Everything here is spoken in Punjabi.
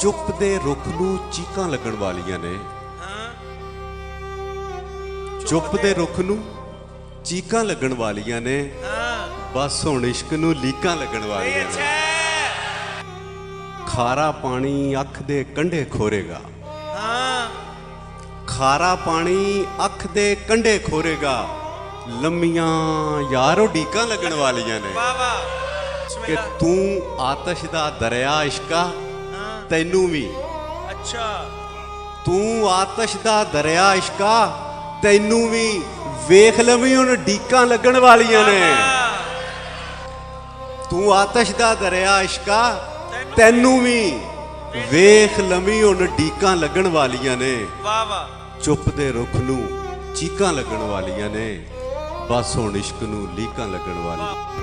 ਚੁੱਪ ਦੇ ਰੁੱਖ ਨੂੰ ਚੀਕਾਂ ਲੱਗਣ ਵਾਲੀਆਂ ਨੇ। ਚੁੱਪ ਦੇ ਰੁੱਖ ਨੂੰ ਚੀਕਾਂ ਲੱਗਣ ਵਾਲੀਆਂ ਨੇ, ਬਸ ਹੁਣ ਇਸ਼ਕ ਨੂੰ ਲੀਕਾਂ ਲੱਗਣ ਵਾਲੀਆਂ ਨੇ। ਖਾਰਾ ਪਾਣੀ ਅੱਖ ਦੇ ਕੰਢੇ ਖੋਰੇਗਾ, ਖਾਰਾ ਪਾਣੀ ਅੱਖ ਦੇ ਕੰਢੇ ਖੋਰੇਗਾ, ਲੰਮੀਆਂ ਯਾਰੋ ਡੀਕਾਂ ਲੱਗਣ ਵਾਲੀਆਂ ਨੇ। ਕਿ ਤੂੰ ਆਤਸ਼ ਦਾ ਦਰਿਆ ਇਸ਼ਕਾ ਤੈਨੂੰ ਵੀ, ਅੱਛਾ ਤੂੰ ਆਤਸ਼ ਦਾ ਦਰਿਆ ਇਸ਼ਕਾ ਤੈਨੂੰ ਵੀ, ਵੇਖ ਲਵੀਂ ਹੁਣ ਡੀਕਾਂ ਲੱਗਣ ਵਾਲੀਆਂ ਨੇ। ਤੂੰ ਆਤਸ਼ ਦਾ ਦਰਿਆ ਇਸ਼ਕਾ ਤੈਨੂੰ ਵੀ, ਵੇਖ ਲਵੀਂ ਹੁਣ ਡੀਕਾਂ ਲੱਗਣ ਵਾਲੀਆਂ ਨੇ। ਵਾਹ ਵਾਹ। ਚੁੱਪ ਦੇ ਰੁੱਖ ਨੂੰ ਚੀਕਾਂ ਲੱਗਣ ਵਾਲੀਆਂ ਨੇ, ਬਸ ਹੁਣ ਇਸ਼ਕ ਨੂੰ ਲੀਕਾਂ ਲੱਗਣ ਵਾਲੀ।